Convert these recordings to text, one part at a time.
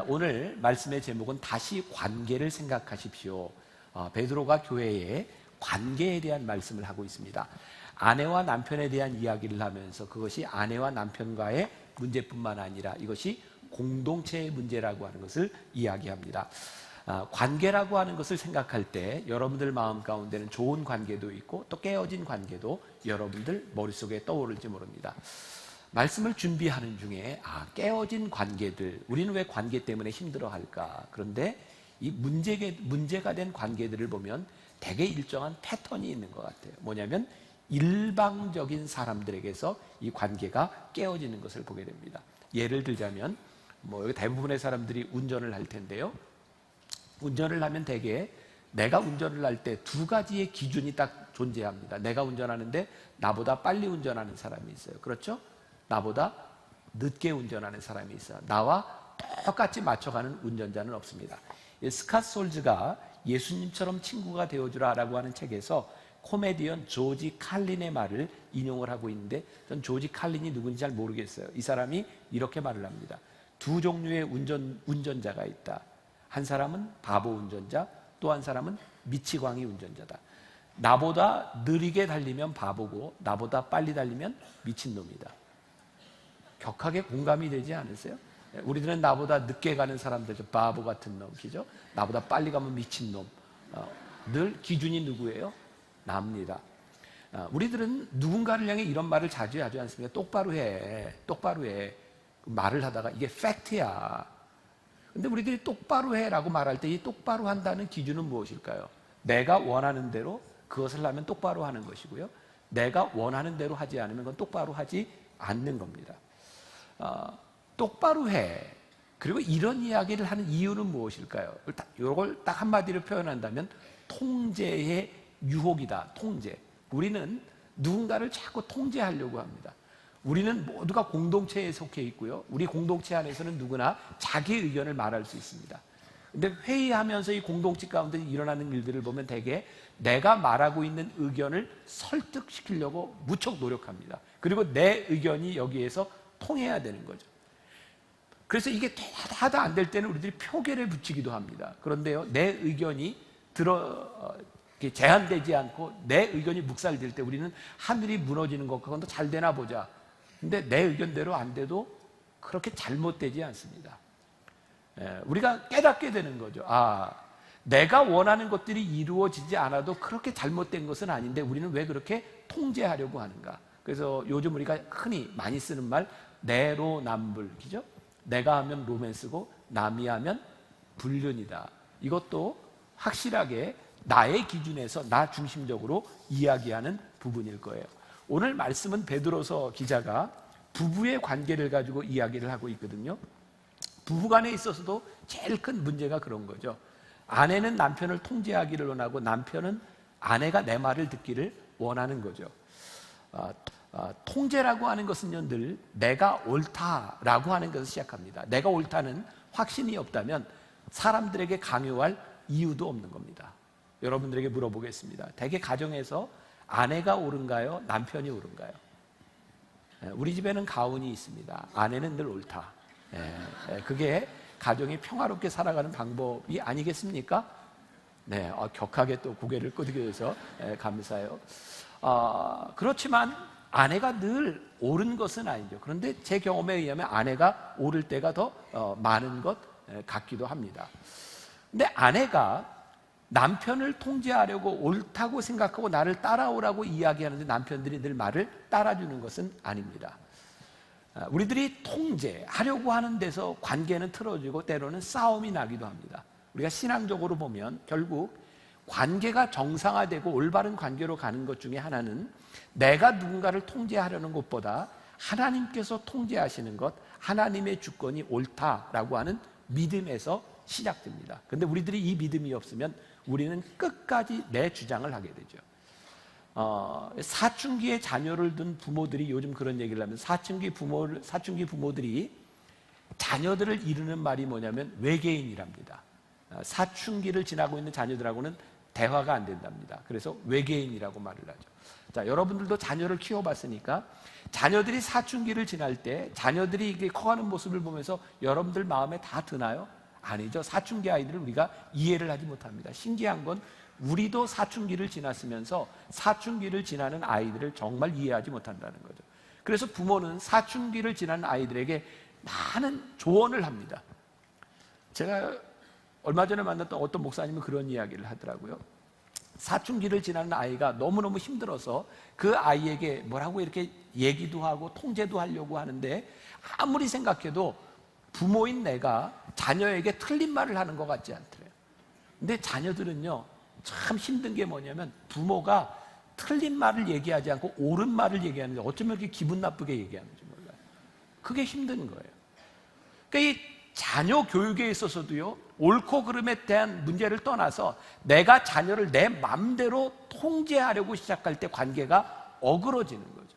오늘 말씀의 제목은 다시 관계를 생각하십시오. 베드로가 교회에 관계에 대한 말씀을 하고 있습니다. 아내와 남편에 대한 이야기를 하면서 그것이 아내와 남편과의 문제뿐만 아니라 이것이 공동체의 문제라고 하는 것을 이야기합니다. 관계라고 하는 것을 생각할 때 여러분들 마음 가운데는 좋은 관계도 있고 또 깨어진 관계도 여러분들 머릿속에 떠오를지 모릅니다. 말씀을 준비하는 중에 깨어진 관계들, 우리는 왜 관계 때문에 힘들어할까? 그런데 이 문제가 된 관계들을 보면 대개 일정한 패턴이 있는 것 같아요. 뭐냐면 일방적인 사람들에게서 이 관계가 깨어지는 것을 보게 됩니다. 예를 들자면 여기 대부분의 사람들이 운전을 할 텐데요. 운전을 하면 대개 내가 운전을 할 때 두 가지의 기준이 딱 존재합니다. 내가 운전하는데 나보다 빨리 운전하는 사람이 있어요. 그렇죠? 나보다 늦게 운전하는 사람이 있어요. 나와 똑같이 맞춰가는 운전자는 없습니다. 스캇 솔즈가 예수님처럼 친구가 되어주라라고 하는 책에서 코미디언 조지 칼린의 말을 인용을 하고 있는데 전 조지 칼린이 누군지 잘 모르겠어요. 이 사람이 이렇게 말을 합니다. 두 종류의 운전자가 있다. 한 사람은 바보 운전자, 또 한 사람은 미치광이 운전자다. 나보다 느리게 달리면 바보고 나보다 빨리 달리면 미친놈이다. 격하게 공감이 되지 않으세요? 우리들은 나보다 늦게 가는 사람들, 바보 같은 놈, 그죠? 나보다 빨리 가면 미친놈. 늘 기준이 누구예요? 납니다. 우리들은 누군가를 향해 이런 말을 자주 하지 않습니까? 똑바로 해. 똑바로 해. 말을 하다가 이게 팩트야. 근데 우리들이 똑바로 해라고 말할 때 이 똑바로 한다는 기준은 무엇일까요? 내가 원하는 대로 그것을 하면 똑바로 하는 것이고요. 내가 원하는 대로 하지 않으면 그건 똑바로 하지 않는 겁니다. 똑바로 해. 그리고 이런 이야기를 하는 이유는 무엇일까요? 이걸 딱 한마디로 표현한다면 통제의 유혹이다. 통제. 우리는 누군가를 자꾸 통제하려고 합니다. 우리는 모두가 공동체에 속해 있고요. 우리 공동체 안에서는 누구나 자기 의견을 말할 수 있습니다. 근데 회의하면서 이 공동체 가운데 일어나는 일들을 보면 대개 내가 말하고 있는 의견을 설득시키려고 무척 노력합니다. 그리고 내 의견이 여기에서 통해야 되는 거죠. 그래서 이게 하다 안 될 때는 우리들이 표결에 붙이기도 합니다. 그런데요, 내 의견이 제한되지 않고 내 의견이 묵살될 때 우리는 하늘이 무너지는 것과 그건 더 잘 되나 보자. 근데 내 의견대로 안 돼도 그렇게 잘못되지 않습니다. 우리가 깨닫게 되는 거죠. 내가 원하는 것들이 이루어지지 않아도 그렇게 잘못된 것은 아닌데 우리는 왜 그렇게 통제하려고 하는가? 그래서 요즘 우리가 흔히 많이 쓰는 말 내로남불, 그죠? 내가 하면 로맨스고 남이 하면 불륜이다. 이것도 확실하게 나의 기준에서 나 중심적으로 이야기하는 부분일 거예요. 오늘 말씀은 베드로서 기자가 부부의 관계를 가지고 이야기를 하고 있거든요. 부부간에 있어서도 제일 큰 문제가 그런 거죠. 아내는 남편을 통제하기를 원하고 남편은 아내가 내 말을 듣기를 원하는 거죠. 통제라고 하는 것은요, 늘 내가 옳다라고 하는 것을 시작합니다. 내가 옳다는 확신이 없다면 사람들에게 강요할 이유도 없는 겁니다. 여러분들에게 물어보겠습니다. 대개 가정에서 아내가 옳은가요? 남편이 옳은가요? 우리 집에는 가훈이 있습니다. 아내는 늘 옳다. 그게 가정이 평화롭게 살아가는 방법이 아니겠습니까? 네, 격하게 또 고개를 끄덕여서 감사해요. 그렇지만 아내가 늘 옳은 것은 아니죠. 그런데 제 경험에 의하면 아내가 옳을 때가 더 많은 것 같기도 합니다. 근데 아내가 남편을 통제하려고 옳다고 생각하고 나를 따라오라고 이야기하는데 남편들이 늘 말을 따라주는 것은 아닙니다. 우리들이 통제하려고 하는 데서 관계는 틀어지고 때로는 싸움이 나기도 합니다. 우리가 신앙적으로 보면 결국 관계가 정상화되고 올바른 관계로 가는 것 중에 하나는 내가 누군가를 통제하려는 것보다 하나님께서 통제하시는 것, 하나님의 주권이 옳다라고 하는 믿음에서 시작됩니다. 그런데 우리들이 이 믿음이 없으면 우리는 끝까지 내 주장을 하게 되죠. 사춘기에 자녀를 둔 부모들이 요즘 그런 얘기를 하면 사춘기 부모들이 자녀들을 이르는 말이 뭐냐면 외계인이랍니다. 사춘기를 지나고 있는 자녀들하고는 대화가 안 된답니다. 그래서 외계인이라고 말을 하죠. 자, 여러분들도 자녀를 키워봤으니까 자녀들이 사춘기를 지날 때 자녀들이 이게 커가는 모습을 보면서 여러분들 마음에 다 드나요? 아니죠. 사춘기 아이들을 우리가 이해를 하지 못합니다. 신기한 건 우리도 사춘기를 지났으면서 사춘기를 지나는 아이들을 정말 이해하지 못한다는 거죠. 그래서 부모는 사춘기를 지나는 아이들에게 많은 조언을 합니다. 제가 얼마 전에 만났던 어떤 목사님은 그런 이야기를 하더라고요. 사춘기를 지나는 아이가 너무너무 힘들어서 그 아이에게 뭐라고 이렇게 얘기도 하고 통제도 하려고 하는데 아무리 생각해도 부모인 내가 자녀에게 틀린 말을 하는 것 같지 않더래요. 근데 자녀들은요, 참 힘든 게 뭐냐면 부모가 틀린 말을 얘기하지 않고 옳은 말을 얘기하는데 어쩌면 이렇게 기분 나쁘게 얘기하는지 몰라요. 그게 힘든 거예요. 그러니까 이 자녀 교육에 있어서도요, 옳고 그름에 대한 문제를 떠나서 내가 자녀를 내 맘대로 통제하려고 시작할 때 관계가 어그러지는 거죠.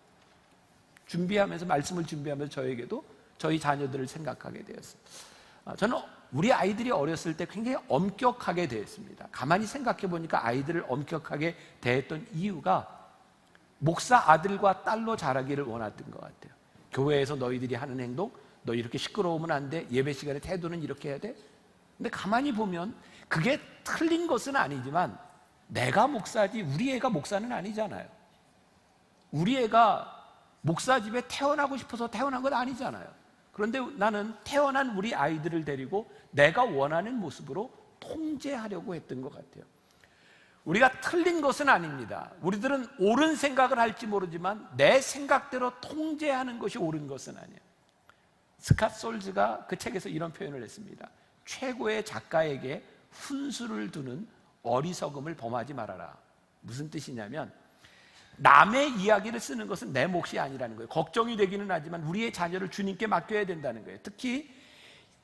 말씀을 준비하면서 저에게도 저희 자녀들을 생각하게 되었어요. 저는 우리 아이들이 어렸을 때 굉장히 엄격하게 대했습니다. 가만히 생각해 보니까 아이들을 엄격하게 대했던 이유가 목사 아들과 딸로 자라기를 원했던 것 같아요. 교회에서 너희들이 하는 행동, 너 이렇게 시끄러우면 안 돼. 예배 시간에 태도는 이렇게 해야 돼. 근데 가만히 보면 그게 틀린 것은 아니지만 내가 목사지 우리 애가 목사는 아니잖아요. 우리 애가 목사 집에 태어나고 싶어서 태어난 건 아니잖아요. 그런데 나는 태어난 우리 아이들을 데리고 내가 원하는 모습으로 통제하려고 했던 것 같아요. 우리가 틀린 것은 아닙니다. 우리들은 옳은 생각을 할지 모르지만 내 생각대로 통제하는 것이 옳은 것은 아니에요. 스캇 솔즈가 그 책에서 이런 표현을 했습니다. 최고의 작가에게 훈수를 두는 어리석음을 범하지 말아라. 무슨 뜻이냐면 남의 이야기를 쓰는 것은 내 몫이 아니라는 거예요. 걱정이 되기는 하지만 우리의 자녀를 주님께 맡겨야 된다는 거예요. 특히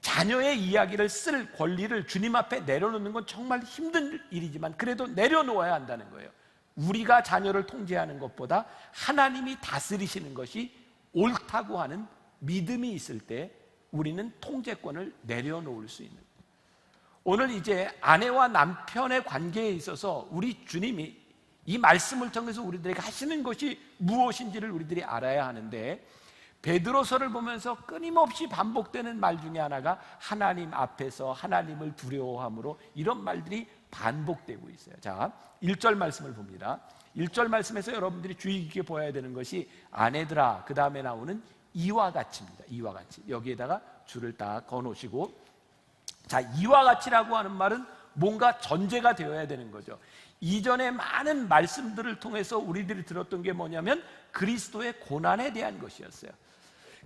자녀의 이야기를 쓸 권리를 주님 앞에 내려놓는 건 정말 힘든 일이지만 그래도 내려놓아야 한다는 거예요. 우리가 자녀를 통제하는 것보다 하나님이 다스리시는 것이 옳다고 하는 믿음이 있을 때 우리는 통제권을 내려놓을 수 있는 거예요. 오늘 이제 아내와 남편의 관계에 있어서 우리 주님이 이 말씀을 통해서 우리들에게 하시는 것이 무엇인지를 우리들이 알아야 하는데 베드로서를 보면서 끊임없이 반복되는 말 중에 하나가 하나님 앞에서 하나님을 두려워함으로 이런 말들이 반복되고 있어요. 자, 1절 말씀을 봅니다. 1절 말씀에서 여러분들이 주의 깊게 보아야 되는 것이 아내들아 그 다음에 나오는 이와 같이입니다. 이와 같이 여기에다가 줄을 딱 거놓으시고 자, 이와 같이라고 하는 말은 뭔가 전제가 되어야 되는 거죠. 이전에 많은 말씀들을 통해서 우리들이 들었던 게 뭐냐면 그리스도의 고난에 대한 것이었어요.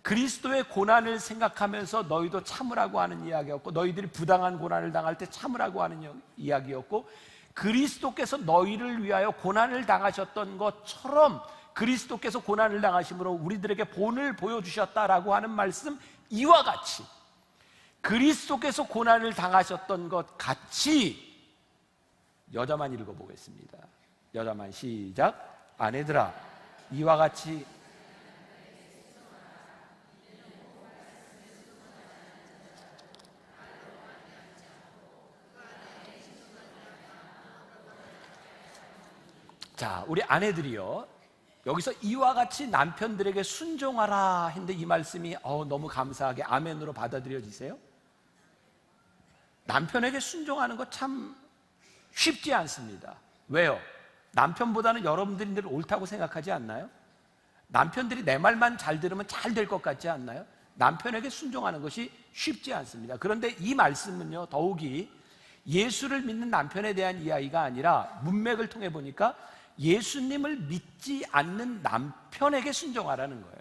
그리스도의 고난을 생각하면서 너희도 참으라고 하는 이야기였고 너희들이 부당한 고난을 당할 때 참으라고 하는 이야기였고 그리스도께서 너희를 위하여 고난을 당하셨던 것처럼 그리스도께서 고난을 당하심으로 우리들에게 본을 보여주셨다라고 하는 말씀 이와 같이 그리스도께서 고난을 당하셨던 것 같이 여자만 읽어보겠습니다. 여자만 시작. 아내들아 이와 같이 자, 우리 아내들이요 여기서 이와 같이 남편들에게 순종하라 했는데 이 말씀이 너무 감사하게 아멘으로 받아들여지세요? 남편에게 순종하는 거 참 쉽지 않습니다. 왜요? 남편보다는 여러분들이 늘 옳다고 생각하지 않나요? 남편들이 내 말만 잘 들으면 잘 될 것 같지 않나요? 남편에게 순종하는 것이 쉽지 않습니다. 그런데 이 말씀은요 더욱이 예수를 믿는 남편에 대한 이야기가 아니라 문맥을 통해 보니까 예수님을 믿지 않는 남편에게 순종하라는 거예요.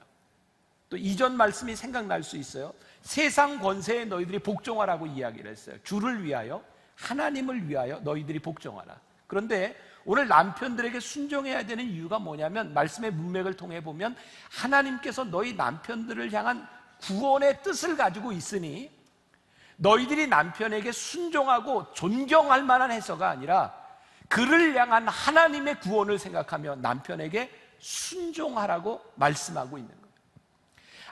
또 이전 말씀이 생각날 수 있어요. 세상 권세에 너희들이 복종하라고 이야기를 했어요. 주를 위하여 하나님을 위하여 너희들이 복종하라. 그런데 오늘 남편들에게 순종해야 되는 이유가 뭐냐면 말씀의 문맥을 통해 보면 하나님께서 너희 남편들을 향한 구원의 뜻을 가지고 있으니 너희들이 남편에게 순종하고 존경할 만한 해서가 아니라 그를 향한 하나님의 구원을 생각하며 남편에게 순종하라고 말씀하고 있는 거예요.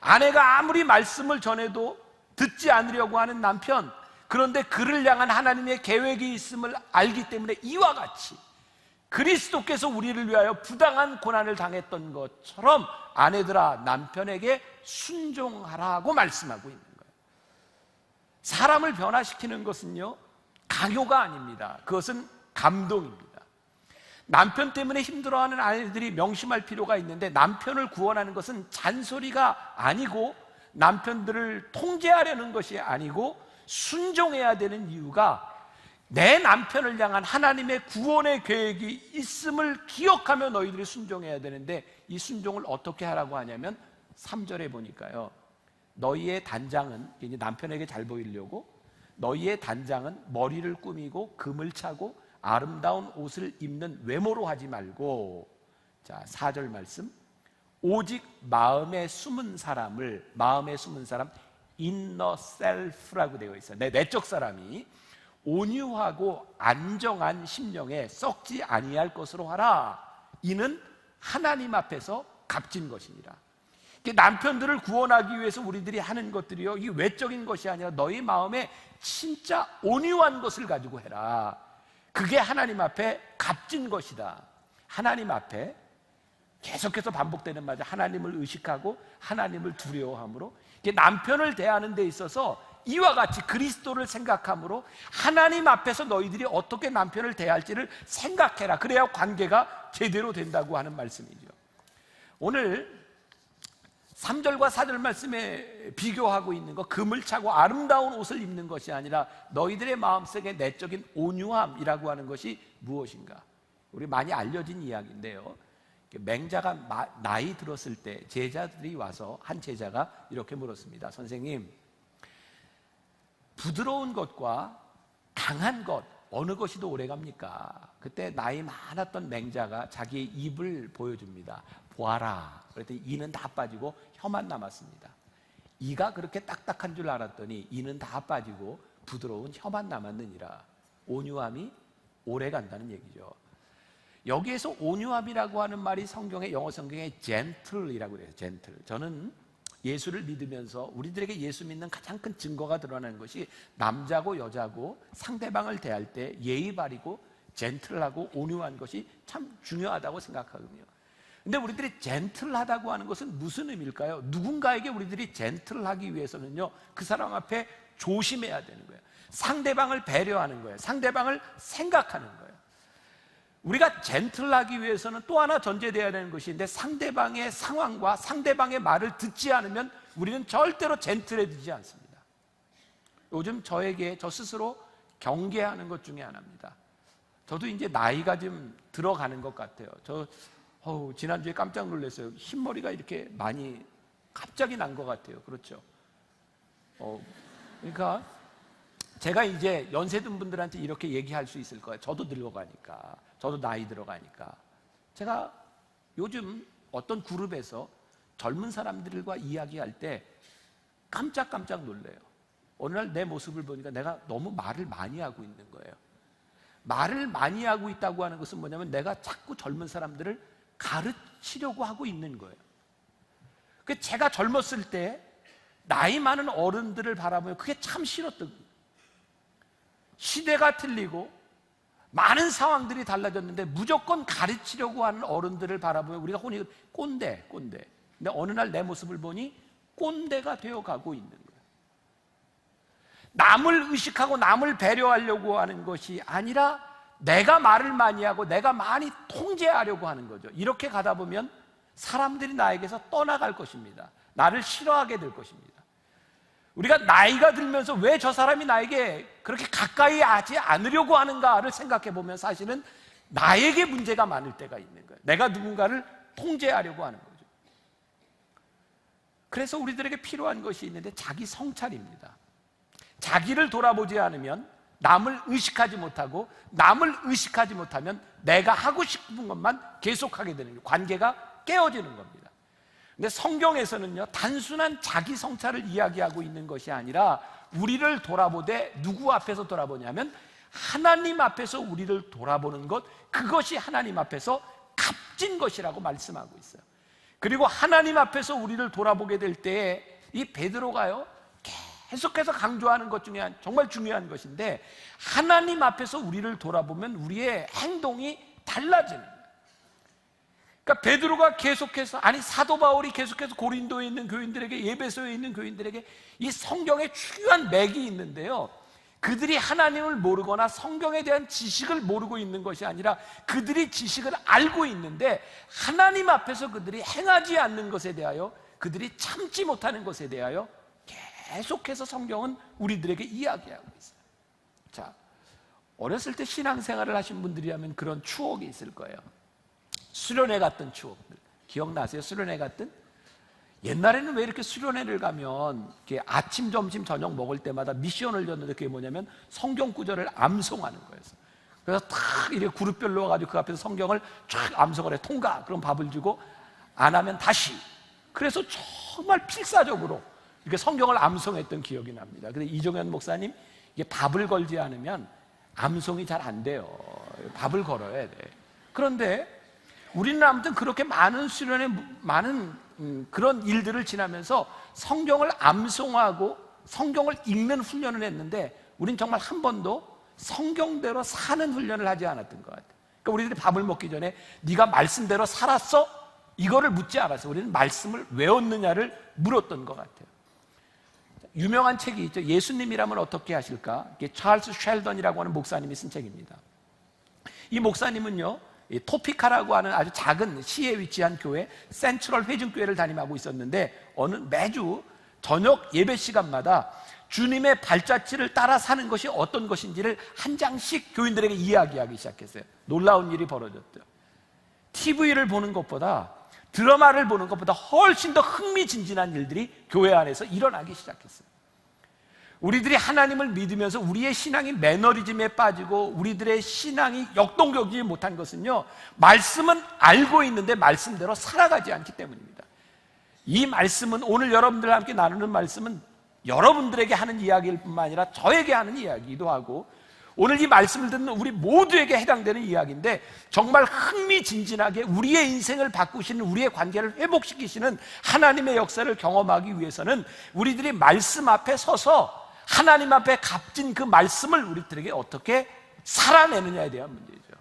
아내가 아무리 말씀을 전해도 듣지 않으려고 하는 남편, 그런데 그를 향한 하나님의 계획이 있음을 알기 때문에 이와 같이 그리스도께서 우리를 위하여 부당한 고난을 당했던 것처럼 아내들아 남편에게 순종하라고 말씀하고 있는 거예요. 사람을 변화시키는 것은요 강요가 아닙니다. 그것은 감동입니다. 남편 때문에 힘들어하는 아내들이 명심할 필요가 있는데, 남편을 구원하는 것은 잔소리가 아니고 남편들을 통제하려는 것이 아니고 순종해야 되는 이유가 내 남편을 향한 하나님의 구원의 계획이 있음을 기억하며 너희들이 순종해야 되는데, 이 순종을 어떻게 하라고 하냐면 3절에 보니까요, 너희의 단장은, 이제 남편에게 잘 보이려고 너희의 단장은 머리를 꾸미고 금을 차고 아름다운 옷을 입는 외모로 하지 말고, 자 4절 말씀, 오직 마음에 숨은 사람, inner self라고 되어 있어요. 내 내적 사람이 온유하고 안정한 심령에 썩지 아니할 것으로 하라. 이는 하나님 앞에서 값진 것이니라. 남편들을 구원하기 위해서 우리들이 하는 것들이요, 이 외적인 것이 아니라 너희 마음에 진짜 온유한 것을 가지고 해라. 그게 하나님 앞에 값진 것이다. 하나님 앞에 계속해서 반복되는 말이죠. 하나님을 의식하고 하나님을 두려워함으로 남편을 대하는 데 있어서 이와 같이 그리스도를 생각함으로 하나님 앞에서 너희들이 어떻게 남편을 대할지를 생각해라. 그래야 관계가 제대로 된다고 하는 말씀이죠. 오늘 3절과 4절 말씀에 비교하고 있는 것, 금을 차고 아름다운 옷을 입는 것이 아니라 너희들의 마음속에 내적인 온유함이라고 하는 것이 무엇인가? 우리 많이 알려진 이야기인데요, 맹자가 나이 들었을 때 제자들이 와서 한 제자가 이렇게 물었습니다. 선생님, 부드러운 것과 강한 것 어느 것이 더 오래갑니까? 그때 나이 많았던 맹자가 자기의 입을 보여줍니다. 보아라. 그랬더니 이는 다 빠지고 혀만 남았습니다. 이가 그렇게 딱딱한 줄 알았더니 이는 다 빠지고 부드러운 혀만 남았느니라. 온유함이 오래 간다는 얘기죠. 여기에서 온유함이라고 하는 말이 성경의, 영어 성경에 gentle이라고 돼요. gentle. 저는 예수를 믿으면서 우리들에게 예수 믿는 가장 큰 증거가 드러나는 것이 남자고 여자고 상대방을 대할 때 예의 바르고 젠틀하고 온유한 것이 참 중요하다고 생각하거든요. 근데 우리들이 젠틀하다고 하는 것은 무슨 의미일까요? 누군가에게 우리들이 젠틀하기 위해서는요, 그 사람 앞에 조심해야 되는 거예요. 상대방을 배려하는 거예요. 상대방을 생각하는 거예요. 우리가 젠틀하기 위해서는 또 하나 전제되어야 되는 것인데, 상대방의 상황과 상대방의 말을 듣지 않으면 우리는 절대로 젠틀해지지 않습니다. 요즘 저에게 저 스스로 경계하는 것 중에 하나입니다. 저도 이제 나이가 좀 들어가는 것 같아요. 지난주에 깜짝 놀랐어요. 흰머리가 이렇게 많이 갑자기 난 것 같아요. 그렇죠? 그러니까 제가 이제 연세 든 분들한테 이렇게 얘기할 수 있을 거예요. 저도 늙어가니까, 저도 나이 들어가니까. 제가 요즘 어떤 그룹에서 젊은 사람들과 이야기할 때 깜짝깜짝 놀래요. 어느 날 내 모습을 보니까 내가 너무 말을 많이 하고 있는 거예요. 말을 많이 하고 있다고 하는 것은 뭐냐면 내가 자꾸 젊은 사람들을 가르치려고 하고 있는 거예요. 제가 젊었을 때 나이 많은 어른들을 바라보면 그게 참 싫었던 거예요. 시대가 틀리고 많은 상황들이 달라졌는데 무조건 가르치려고 하는 어른들을 바라보면 우리가 혼이 꼰대. 근데 어느 날 내 모습을 보니 꼰대가 되어가고 있는 거예요. 남을 의식하고 남을 배려하려고 하는 것이 아니라 내가 말을 많이 하고 내가 많이 통제하려고 하는 거죠. 이렇게 가다 보면 사람들이 나에게서 떠나갈 것입니다. 나를 싫어하게 될 것입니다. 우리가 나이가 들면서 왜 저 사람이 나에게 그렇게 가까이 하지 않으려고 하는가를 생각해 보면 사실은 나에게 문제가 많을 때가 있는 거예요. 내가 누군가를 통제하려고 하는 거죠. 그래서 우리들에게 필요한 것이 있는데 자기 성찰입니다. 자기를 돌아보지 않으면 남을 의식하지 못하고, 남을 의식하지 못하면 내가 하고 싶은 것만 계속하게 되는 거예요. 관계가 깨어지는 겁니다. 근데 성경에서는요, 단순한 자기 성찰을 이야기하고 있는 것이 아니라 우리를 돌아보되 누구 앞에서 돌아보냐면 하나님 앞에서 우리를 돌아보는 것, 그것이 하나님 앞에서 값진 것이라고 말씀하고 있어요. 그리고 하나님 앞에서 우리를 돌아보게 될 때에 이 베드로가요, 계속해서 강조하는 것 중에 정말 중요한 것인데, 하나님 앞에서 우리를 돌아보면 우리의 행동이 달라지는 거예요. 그러니까 베드로가 계속해서, 아니 사도 바울이 계속해서 고린도에 있는 교인들에게, 에베소에 있는 교인들에게 이 성경에 중요한 맥이 있는데요, 그들이 하나님을 모르거나 성경에 대한 지식을 모르고 있는 것이 아니라 그들이 지식을 알고 있는데 하나님 앞에서 그들이 행하지 않는 것에 대하여, 그들이 참지 못하는 것에 대하여 계속해서 성경은 우리들에게 이야기하고 있어요. 자, 어렸을 때 신앙생활을 하신 분들이라면 그런 추억이 있을 거예요. 수련회 갔던 추억들 기억나세요? 수련회 갔던? 옛날에는 왜 이렇게 수련회를 가면 이렇게 아침, 점심, 저녁 먹을 때마다 미션을 줬는데, 그게 뭐냐면 성경 구절을 암송하는 거였어요. 그래서 탁 이렇게 그룹별로 와가지고 그 앞에서 성경을 쫙 암송을 해. 통과! 그럼 밥을 주고, 안 하면 다시. 그래서 정말 필사적으로 이렇게 성경을 암송했던 기억이 납니다. 근데 이종현 목사님, 이게 밥을 걸지 않으면 암송이 잘 안 돼요. 밥을 걸어야 돼. 그런데 우리는 아무튼 그렇게 많은 수련회, 많은 그런 일들을 지나면서 성경을 암송하고 성경을 읽는 훈련을 했는데, 우린 정말 한 번도 성경대로 사는 훈련을 하지 않았던 것 같아요. 그러니까 우리들이 밥을 먹기 전에 네가 말씀대로 살았어? 이거를 묻지 않았어요. 우리는 말씀을 외웠느냐를 물었던 것 같아요. 유명한 책이 있죠. 예수님이라면 어떻게 하실까? 이게 찰스 쉘던이라고 하는 목사님이 쓴 책입니다. 이 목사님은요, 토피카라고 하는 아주 작은 시에 위치한 교회, 센트럴 회중교회를 담임하고 있었는데, 매주 저녁 예배 시간마다 주님의 발자취를 따라 사는 것이 어떤 것인지를 한 장씩 교인들에게 이야기하기 시작했어요. 놀라운 일이 벌어졌죠. TV를 보는 것보다, 드라마를 보는 것보다 훨씬 더 흥미진진한 일들이 교회 안에서 일어나기 시작했어요. 우리들이 하나님을 믿으면서 우리의 신앙이 매너리즘에 빠지고 우리들의 신앙이 역동적이지 못한 것은요, 말씀은 알고 있는데 말씀대로 살아가지 않기 때문입니다. 이 말씀은, 오늘 여러분들과 함께 나누는 말씀은 여러분들에게 하는 이야기일 뿐만 아니라 저에게 하는 이야기이기도 하고, 오늘 이 말씀을 듣는 우리 모두에게 해당되는 이야기인데, 정말 흥미진진하게 우리의 인생을 바꾸시는, 우리의 관계를 회복시키시는 하나님의 역사를 경험하기 위해서는 우리들이 말씀 앞에 서서 하나님 앞에 값진 그 말씀을 우리들에게 어떻게 살아내느냐에 대한 문제죠.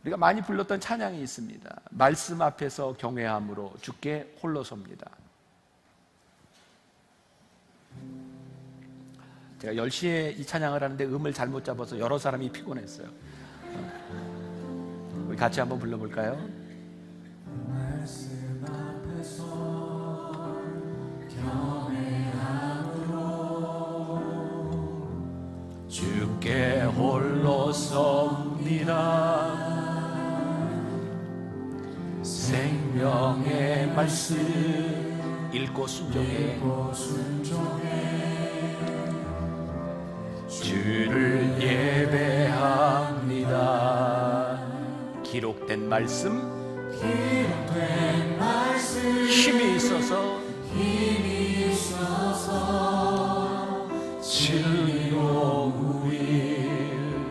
우리가 많이 불렀던 찬양이 있습니다. 말씀 앞에서 경외함으로 주께 홀로 섭니다. 제가 10시에 이 찬양을 하는데 음을 잘못 잡아서 여러 사람이 피곤했어요. 우리 같이 한번 불러볼까요? 말씀 앞에서 경외함으로 주께 홀로 섭니다. 생명의 말씀 읽고 순종해 주를 예배합니다. 기록된 말씀 힘이 있어서 진리로 우릴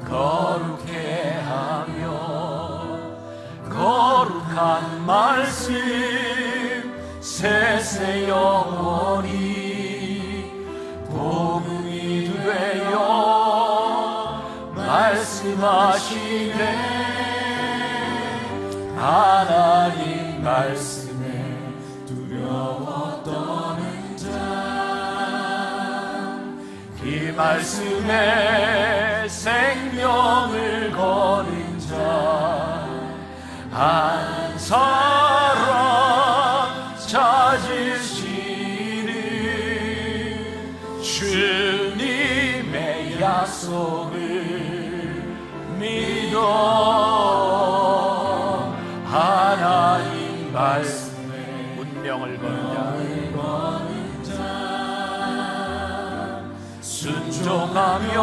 거룩해 하며, 거룩한 말씀 세세 영원히 복음이 되어 말씀하시네. 하나님 말씀에 두려워 떠는 자, 그 말씀에 생명을 거는 자, 한 사람 찾으시는 주님의 약속을 믿어. 하나님 말씀에 운명을 거는 자, 순종하며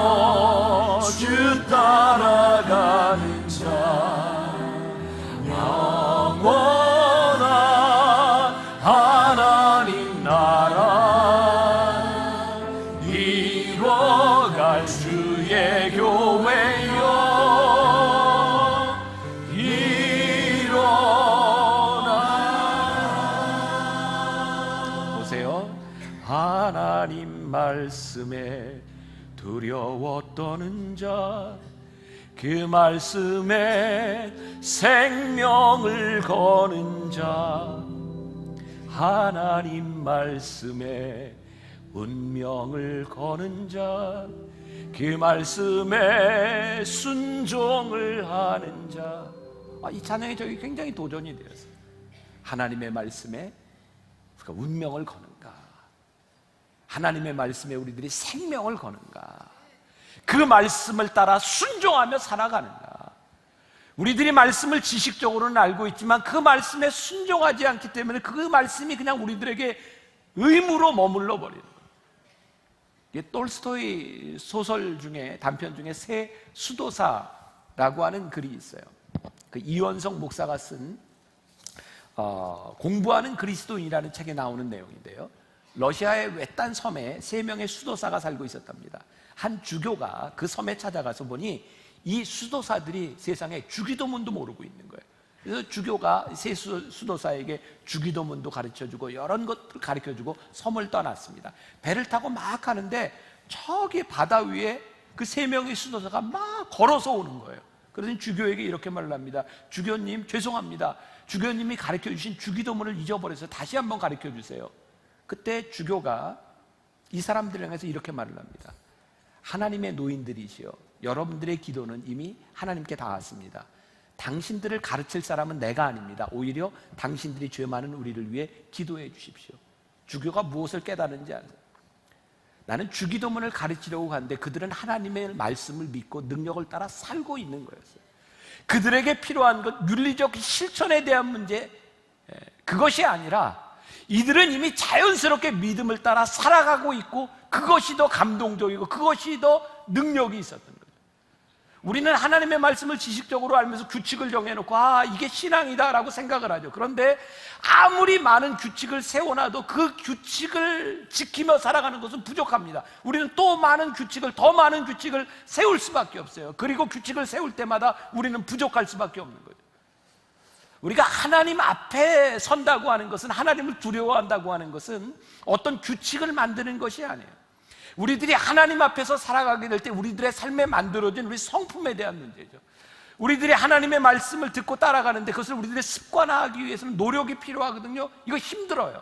주 따라가는 자, 영원한 하나님 나라 이뤄갈 주의 교회여. 보세요, 하나님 말씀에 두려워 떠는 자, 그 말씀에 생명을 거는 자, 하나님 말씀에 운명을 거는 자, 그 말씀에 순종을 하는 자. 이 찬양이 저기 굉장히 도전이 되었어요. 하나님의 말씀에 우리가 운명을 거는가, 하나님의 말씀에 우리들이 생명을 거는가, 그 말씀을 따라 순종하며 살아가는가. 우리들이 말씀을 지식적으로는 알고 있지만 그 말씀에 순종하지 않기 때문에 그 말씀이 그냥 우리들에게 의무로 머물러 버리는 거예요. 이게 톨스토이 소설 중에, 단편 중에 새 수도사라고 하는 글이 있어요. 그 이원석 목사가 쓴 공부하는 그리스도인이라는 책에 나오는 내용인데요, 러시아의 외딴 섬에 3명의 수도사가 살고 있었답니다. 한 주교가 그 섬에 찾아가서 보니 이 수도사들이 세상에 주기도문도 모르고 있는 거예요. 그래서 주교가 세 수도사에게 주기도문도 가르쳐주고 여러 것들 가르쳐주고 섬을 떠났습니다. 배를 타고 막 가는데 저기 바다 위에 그 3명의 수도사가 막 걸어서 오는 거예요. 그러더니 주교에게 이렇게 말을 합니다. 주교님, 죄송합니다. 주교님이 가르쳐주신 주기도문을 잊어버려서 다시 한번 가르쳐주세요. 그때 주교가 이 사람들을 향해서 이렇게 말을 합니다. 하나님의 노인들이시여, 여러분들의 기도는 이미 하나님께 닿았습니다. 당신들을 가르칠 사람은 내가 아닙니다. 오히려 당신들이 죄 많은 우리를 위해 기도해 주십시오. 주교가 무엇을 깨달은지 아세요? 나는 주기도문을 가르치려고 하는데 그들은 하나님의 말씀을 믿고 능력을 따라 살고 있는 거였어요. 그들에게 필요한 것, 윤리적 실천에 대한 문제, 그것이 아니라 이들은 이미 자연스럽게 믿음을 따라 살아가고 있고 그것이 더 감동적이고 그것이 더 능력이 있었던 거예요. 우리는 하나님의 말씀을 지식적으로 알면서 규칙을 정해놓고 이게 신앙이다 라고 생각을 하죠. 그런데 아무리 많은 규칙을 세워놔도 그 규칙을 지키며 살아가는 것은 부족합니다. 우리는 또 더 많은 규칙을 세울 수밖에 없어요. 그리고 규칙을 세울 때마다 우리는 부족할 수밖에 없는 거죠. 우리가 하나님 앞에 선다고 하는 것은, 하나님을 두려워한다고 하는 것은 어떤 규칙을 만드는 것이 아니에요. 우리들이 하나님 앞에서 살아가게 될 때 우리들의 삶에 만들어진 우리 성품에 대한 문제죠. 우리들이 하나님의 말씀을 듣고 따라가는데 그것을 우리들이 습관화하기 위해서는 노력이 필요하거든요. 이거 힘들어요.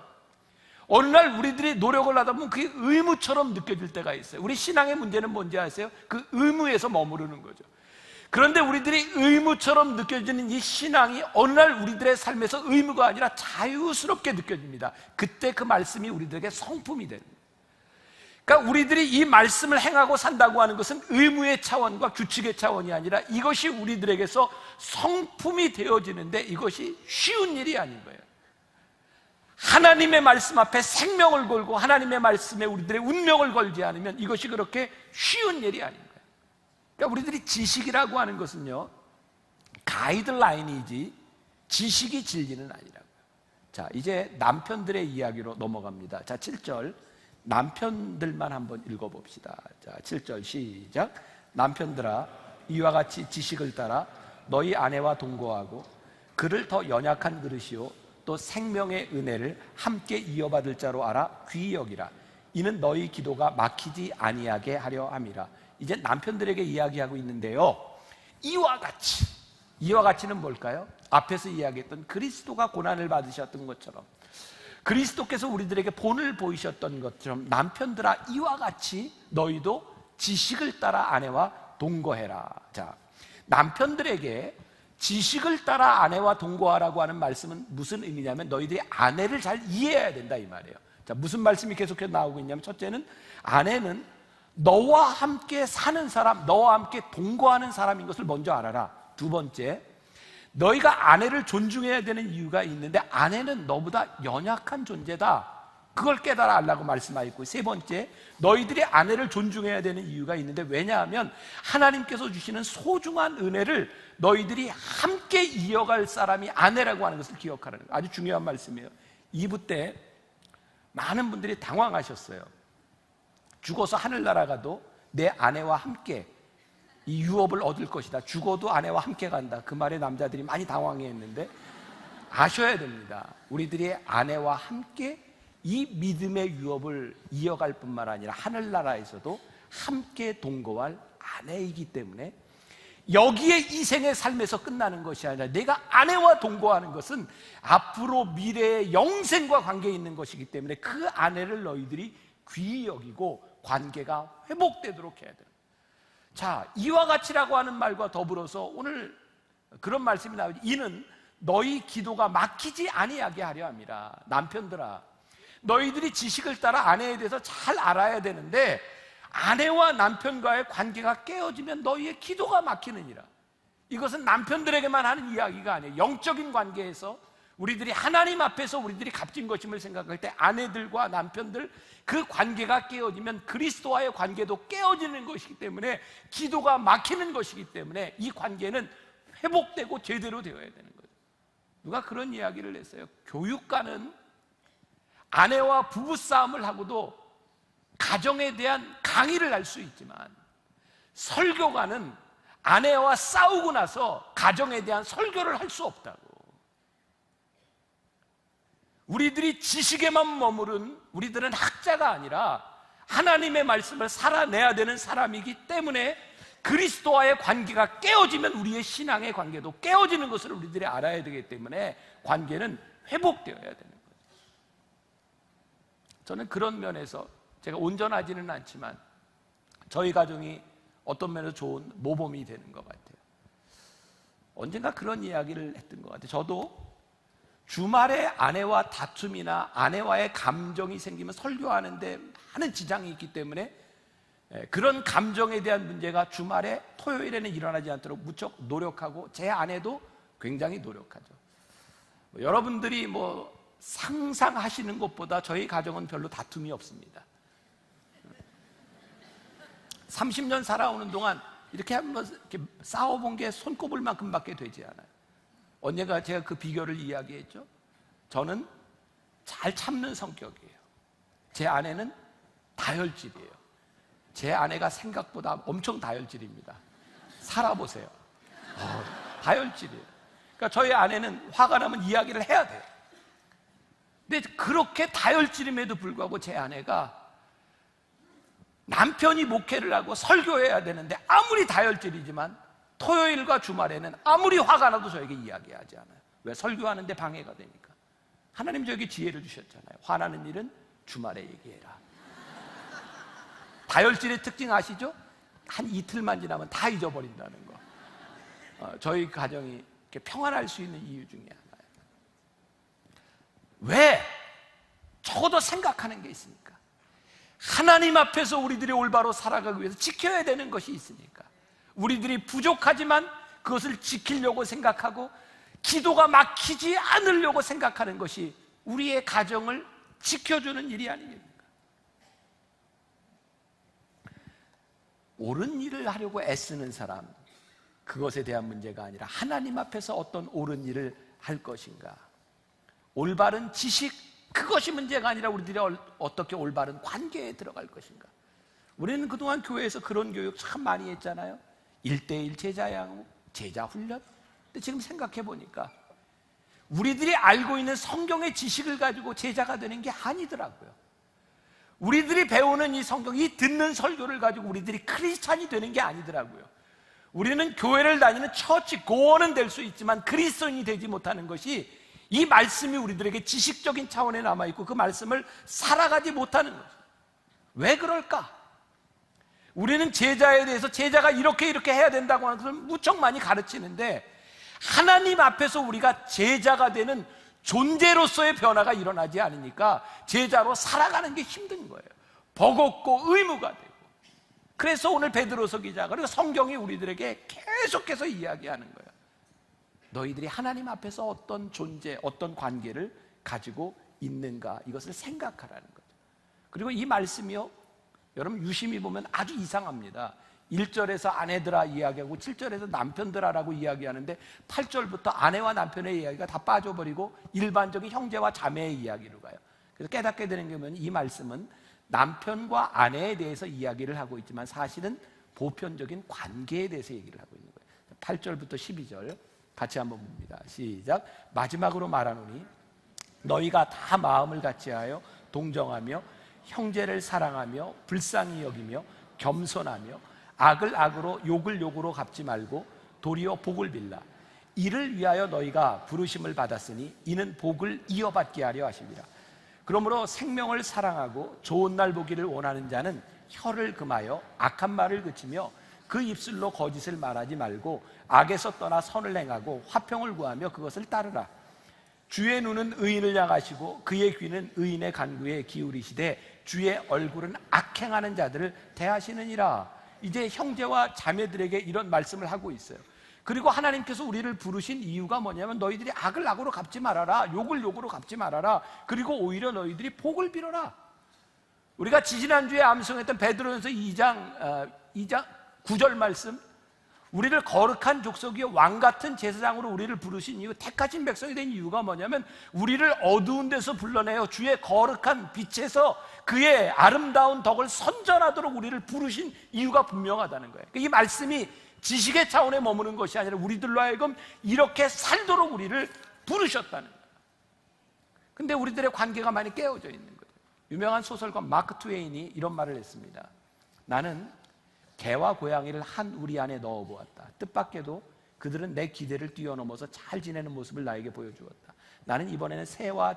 어느 날 우리들이 노력을 하다 보면 그게 의무처럼 느껴질 때가 있어요. 우리 신앙의 문제는 뭔지 아세요? 그 의무에서 머무르는 거죠. 그런데 우리들이 의무처럼 느껴지는 이 신앙이 어느 날 우리들의 삶에서 의무가 아니라 자유스럽게 느껴집니다. 그때 그 말씀이 우리들에게 성품이 되는 거예요. 그러니까 우리들이 이 말씀을 행하고 산다고 하는 것은 의무의 차원과 규칙의 차원이 아니라 이것이 우리들에게서 성품이 되어지는데 이것이 쉬운 일이 아닌 거예요. 하나님의 말씀 앞에 생명을 걸고 하나님의 말씀에 우리들의 운명을 걸지 않으면 이것이 그렇게 쉬운 일이 아닌 거예요. 그러니까 우리들이 지식이라고 하는 것은요, 가이드라인이지 지식이 진리는 아니라고요. 자, 이제 남편들의 이야기로 넘어갑니다. 자, 7절 남편들만 한번 읽어봅시다. 자, 7절 시작. 남편들아, 이와 같이 지식을 따라 너희 아내와 동거하고 그를 더 연약한 그릇이요 또 생명의 은혜를 함께 이어받을 자로 알아 귀히 여기라. 이는 너희 기도가 막히지 아니하게 하려 함이라. 이제 남편들에게 이야기하고 있는데요, 이와 같이는 뭘까요? 앞에서 이야기했던 그리스도가 고난을 받으셨던 것처럼, 그리스도께서 우리들에게 본을 보이셨던 것처럼 남편들아, 이와 같이 너희도 지식을 따라 아내와 동거해라. 자, 남편들에게 지식을 따라 아내와 동거하라고 하는 말씀은 무슨 의미냐면 너희들이 아내를 잘 이해해야 된다 이 말이에요. 자, 무슨 말씀이 계속해서 나오고 있냐면, 첫째는 아내는 너와 함께 사는 사람, 너와 함께 동거하는 사람인 것을 먼저 알아라. 두 번째, 너희가 아내를 존중해야 되는 이유가 있는데 아내는 너보다 연약한 존재다, 그걸 깨달아 알라고 말씀하였고, 세 번째, 너희들이 아내를 존중해야 되는 이유가 있는데 왜냐하면 하나님께서 주시는 소중한 은혜를 너희들이 함께 이어갈 사람이 아내라고 하는 것을 기억하라는 거예요. 아주 중요한 말씀이에요. 2부 때 많은 분들이 당황하셨어요. 죽어서 하늘나라 가도 내 아내와 함께 이 유업을 얻을 것이다, 죽어도 아내와 함께 간다, 그 말에 남자들이 많이 당황했는데 아셔야 됩니다. 우리들이 아내와 함께 이 믿음의 유업을 이어갈 뿐만 아니라 하늘나라에서도 함께 동거할 아내이기 때문에 여기에 이 생의 삶에서 끝나는 것이 아니라 내가 아내와 동거하는 것은 앞으로 미래의 영생과 관계 있는 것이기 때문에 그 아내를 너희들이 귀히 여기고 관계가 회복되도록 해야 돼요. 자, 이와 같이라고 하는 말과 더불어서 오늘 그런 말씀이 나오죠. 이는 너희 기도가 막히지 아니하게 하려 함이라. 남편들아, 너희들이 지식을 따라 아내에 대해서 잘 알아야 되는데 아내와 남편과의 관계가 깨어지면 너희의 기도가 막히느니라. 이것은 남편들에게만 하는 이야기가 아니에요. 영적인 관계에서 우리들이 하나님 앞에서 우리들이 값진 것임을 생각할 때 아내들과 남편들 그 관계가 깨어지면 그리스도와의 관계도 깨어지는 것이기 때문에 기도가 막히는 것이기 때문에 이 관계는 회복되고 제대로 되어야 되는 거예요. 누가 그런 이야기를 했어요. 교육가는 아내와 부부싸움을 하고도 가정에 대한 강의를 할 수 있지만 설교가는 아내와 싸우고 나서 가정에 대한 설교를 할 수 없다고. 우리들이 지식에만 머무른 우리들은 학자가 아니라 하나님의 말씀을 살아내야 되는 사람이기 때문에 그리스도와의 관계가 깨어지면 우리의 신앙의 관계도 깨어지는 것을 우리들이 알아야 되기 때문에 관계는 회복되어야 되는 거예요. 저는 그런 면에서 제가 온전하지는 않지만 저희 가정이 어떤 면에서 좋은 모범이 되는 것 같아요. 언젠가 그런 이야기를 했던 것 같아요. 저도 주말에 아내와 다툼이나 아내와의 감정이 생기면 설교하는데 많은 지장이 있기 때문에 그런 감정에 대한 문제가 주말에 토요일에는 일어나지 않도록 무척 노력하고 제 아내도 굉장히 노력하죠. 여러분들이 상상하시는 것보다 저희 가정은 별로 다툼이 없습니다. 30년 살아오는 동안 이렇게 한번 이렇게 싸워본 게 손꼽을만큼밖에 되지 않아요. 언젠가 제가 그 비결을 이야기했죠. 저는 잘 참는 성격이에요. 제 아내는 다혈질이에요. 제 아내가 생각보다 엄청 다혈질입니다. 살아보세요. 다혈질이에요. 그러니까 저희 아내는 화가 나면 이야기를 해야 돼요. 근데 그렇게 다혈질임에도 불구하고 제 아내가 남편이 목회를 하고 설교해야 되는데 아무리 다혈질이지만 토요일과 주말에는 아무리 화가 나도 저에게 이야기하지 않아요. 왜? 설교하는데 방해가 되니까. 하나님 저에게 지혜를 주셨잖아요. 화나는 일은 주말에 얘기해라. 다혈질의 특징 아시죠? 한 이틀만 지나면 다 잊어버린다는 거. 저희 가정이 이렇게 평안할 수 있는 이유 중에 하나예요. 왜? 적어도 생각하는 게 있으니까. 하나님 앞에서 우리들이 올바로 살아가기 위해서 지켜야 되는 것이 있으니까. 우리들이 부족하지만 그것을 지키려고 생각하고 기도가 막히지 않으려고 생각하는 것이 우리의 가정을 지켜주는 일이 아니겠습니까? 옳은 일을 하려고 애쓰는 사람, 그것에 대한 문제가 아니라 하나님 앞에서 어떤 옳은 일을 할 것인가, 올바른 지식, 그것이 문제가 아니라 우리들이 어떻게 올바른 관계에 들어갈 것인가. 우리는 그동안 교회에서 그런 교육 참 많이 했잖아요. 1:1 제자 양육, 제자 훈련. 근데 지금 생각해 보니까 우리들이 알고 있는 성경의 지식을 가지고 제자가 되는 게 아니더라고요. 우리들이 배우는 이 성경, 이 듣는 설교를 가지고 우리들이 크리스찬이 되는 게 아니더라고요. 우리는 교회를 다니는 처치 고원은 될 수 있지만 그리스도인이 되지 못하는 것이 이 말씀이 우리들에게 지식적인 차원에 남아있고 그 말씀을 살아가지 못하는 거죠. 왜 그럴까? 우리는 제자에 대해서 제자가 이렇게 해야 된다고 하는 것을 무척 많이 가르치는데 하나님 앞에서 우리가 제자가 되는 존재로서의 변화가 일어나지 않으니까 제자로 살아가는 게 힘든 거예요. 버겁고 의무가 되고. 그래서 오늘 베드로서 기자가, 그리고 성경이 우리들에게 계속해서 이야기하는 거예요. 너희들이 하나님 앞에서 어떤 존재, 어떤 관계를 가지고 있는가, 이것을 생각하라는 거죠. 그리고 이 말씀이요, 여러분 유심히 보면 아주 이상합니다. 1절에서 아내들아 이야기하고 7절에서 남편들아라고 이야기하는데 8절부터 아내와 남편의 이야기가 다 빠져버리고 일반적인 형제와 자매의 이야기로 가요. 그래서 깨닫게 되는 게 뭐냐면 이 말씀은 남편과 아내에 대해서 이야기를 하고 있지만 사실은 보편적인 관계에 대해서 얘기를 하고 있는 거예요. 8절부터 12절 같이 한번 봅니다. 시작. 마지막으로 말하노니 너희가 다 마음을 같이하여 동정하며 형제를 사랑하며 불쌍히 여기며 겸손하며 악을 악으로 욕을 욕으로 갚지 말고 도리어 복을 빌라. 이를 위하여 너희가 부르심을 받았으니 이는 복을 이어받게 하려 하십니다. 그러므로 생명을 사랑하고 좋은 날 보기를 원하는 자는 혀를 금하여 악한 말을 그치며 그 입술로 거짓을 말하지 말고 악에서 떠나 선을 행하고 화평을 구하며 그것을 따르라. 주의 눈은 의인을 향하시고 그의 귀는 의인의 간구에 기울이시되 주의 얼굴은 악행하는 자들을 대하시느니라. 이제 형제와 자매들에게 이런 말씀을 하고 있어요. 그리고 하나님께서 우리를 부르신 이유가 뭐냐면 너희들이 악을 악으로 갚지 말아라, 욕을 욕으로 갚지 말아라, 그리고 오히려 너희들이 복을 빌어라. 우리가 지지난주에 암송했던 베드로전서 2장 9절 말씀, 우리를 거룩한 족속이요 왕같은 제사장으로 우리를 부르신 이유, 택하신 백성이 된 이유가 뭐냐면 우리를 어두운 데서 불러내어 주의 거룩한 빛에서 그의 아름다운 덕을 선전하도록 우리를 부르신 이유가 분명하다는 거예요. 이 말씀이 지식의 차원에 머무는 것이 아니라 우리들로 하여금 이렇게 살도록 우리를 부르셨다는 거예요. 근데 우리들의 관계가 많이 깨어져 있는 거예요. 유명한 소설가 마크 트웨인이 이런 말을 했습니다. 나는 개와 고양이를 한 우리 안에 넣어보았다. 뜻밖에도 그들은 내 기대를 뛰어넘어서 잘 지내는 모습을 나에게 보여주었다. 나는 이번에는 새와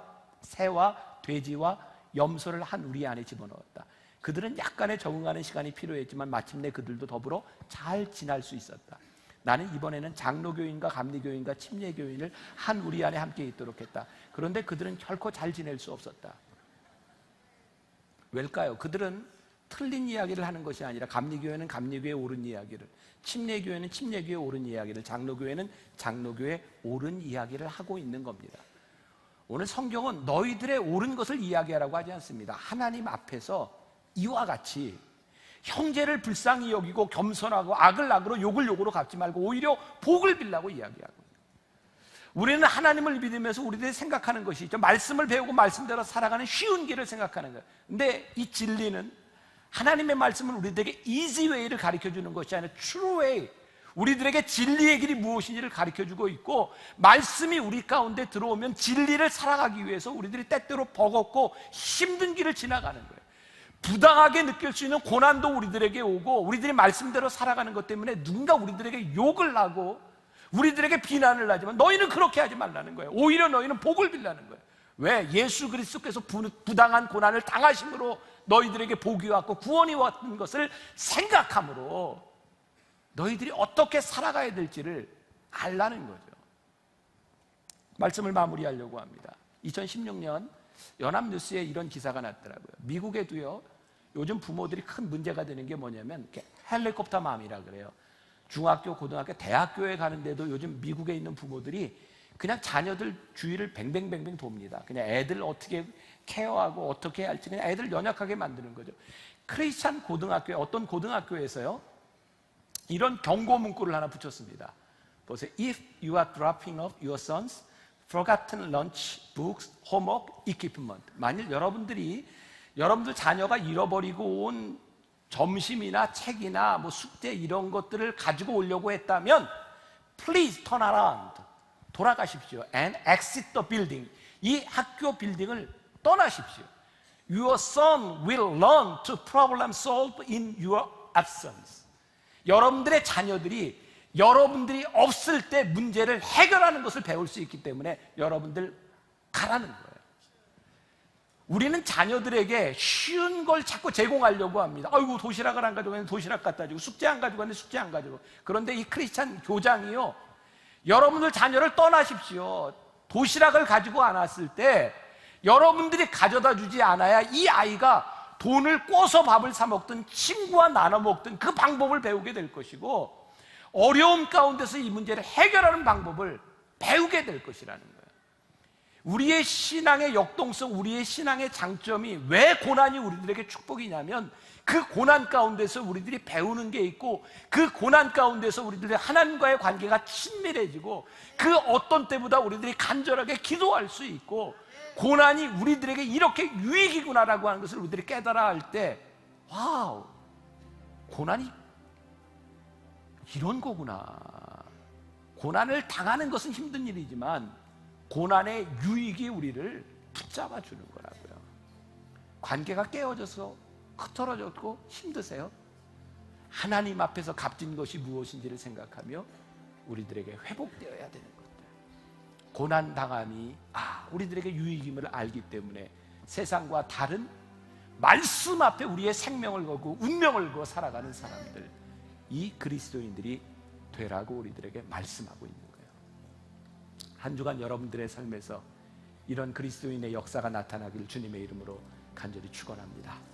돼지와 염소를 한 우리 안에 집어넣었다. 그들은 약간의 적응하는 시간이 필요했지만 마침내 그들도 더불어 잘 지낼 수 있었다. 나는 이번에는 장로교인과 감리교인과 침례교인을 한 우리 안에 함께 있도록 했다. 그런데 그들은 결코 잘 지낼 수 없었다. 왜일까요? 그들은 틀린 이야기를 하는 것이 아니라 감리교회는 감리교회에 옳은 이야기를, 침례교회는 침례교회에 옳은 이야기를, 장로교회는 장로교회에 옳은 이야기를 하고 있는 겁니다. 오늘 성경은 너희들의 옳은 것을 이야기하라고 하지 않습니다. 하나님 앞에서 이와 같이 형제를 불쌍히 여기고 겸손하고 악을 악으로 욕을 욕으로 갚지 말고 오히려 복을 빌라고 이야기하고, 우리는 하나님을 믿으면서 우리들이 생각하는 것이 있죠. 말씀을 배우고 말씀대로 살아가는 쉬운 길을 생각하는 거예요. 근데 이 진리는 하나님의 말씀은 우리들에게 easy way를 가르쳐주는 것이 아니라 true way, 우리들에게 진리의 길이 무엇인지를 가르쳐주고 있고, 말씀이 우리 가운데 들어오면 진리를 살아가기 위해서 우리들이 때때로 버겁고 힘든 길을 지나가는 거예요. 부당하게 느낄 수 있는 고난도 우리들에게 오고, 우리들이 말씀대로 살아가는 것 때문에 누군가 우리들에게 욕을 하고 우리들에게 비난을 하지만 너희는 그렇게 하지 말라는 거예요. 오히려 너희는 복을 빌라는 거예요. 왜? 예수 그리스도께서 부당한 고난을 당하심으로 너희들에게 복이 왔고 구원이 왔던 것을 생각함으로 너희들이 어떻게 살아가야 될지를 알라는 거죠. 말씀을 마무리하려고 합니다. 2016년 연합뉴스에 이런 기사가 났더라고요. 미국에도요, 요즘 부모들이 큰 문제가 되는 게 뭐냐면 헬리콥터 맘이라 그래요. 중학교, 고등학교, 대학교에 가는데도 요즘 미국에 있는 부모들이 그냥 자녀들 주위를 뱅뱅뱅뱅 돕니다. 그냥 애들 어떻게 케어하고 어떻게 해야 할지 그냥 애들 연약하게 만드는 거죠. 크리스찬 고등학교에, 어떤 고등학교에서요, 이런 경고 문구를 하나 붙였습니다. 보세요. If you are dropping off your sons forgotten lunch, books, homework, equipment. 만일 여러분들 자녀가 잃어버리고 온 점심이나 책이나 뭐 숙제 이런 것들을 가지고 오려고 했다면 please turn around. 돌아가십시오. And exit the building. 이 학교 빌딩을 떠나십시오. Your son will learn to problem solve in your absence. 여러분들의 자녀들이 여러분들이 없을 때 문제를 해결하는 것을 배울 수 있기 때문에 여러분들 가라는 거예요. 우리는 자녀들에게 쉬운 걸 자꾸 제공하려고 합니다. 아이고, 도시락을 안 가져가는데 도시락 갖다 주고, 숙제 안 가져가는데 숙제 안 가져가고. 그런데 이 크리스찬 교장이요, 여러분들 자녀를 떠나십시오. 도시락을 가지고 안 왔을 때 여러분들이 가져다 주지 않아야 이 아이가 돈을 꿔서 밥을 사 먹든 친구와 나눠 먹든 그 방법을 배우게 될 것이고, 어려움 가운데서 이 문제를 해결하는 방법을 배우게 될 것이라는 거예요. 우리의 신앙의 역동성, 우리의 신앙의 장점이 왜 고난이 우리들에게 축복이냐면 그 고난 가운데서 우리들이 배우는 게 있고, 그 고난 가운데서 우리들의 하나님과의 관계가 친밀해지고, 그 어떤 때보다 우리들이 간절하게 기도할 수 있고, 고난이 우리들에게 이렇게 유익이구나라고 하는 것을 우리들이 깨달아 할 때, 와우, 고난이 이런 거구나. 고난을 당하는 것은 힘든 일이지만 고난의 유익이 우리를 붙잡아 주는 거라고요. 관계가 깨어져서 흐트러졌고 힘드세요? 하나님 앞에서 값진 것이 무엇인지를 생각하며 우리들에게 회복되어야 되는 것들, 고난당함이 우리들에게 유익임을 알기 때문에 세상과 다른 말씀 앞에 우리의 생명을 걸고 운명을 걸고 살아가는 사람들, 이 그리스도인들이 되라고 우리들에게 말씀하고 있는 거예요. 한 주간 여러분들의 삶에서 이런 그리스도인의 역사가 나타나기를 주님의 이름으로 간절히 축원합니다.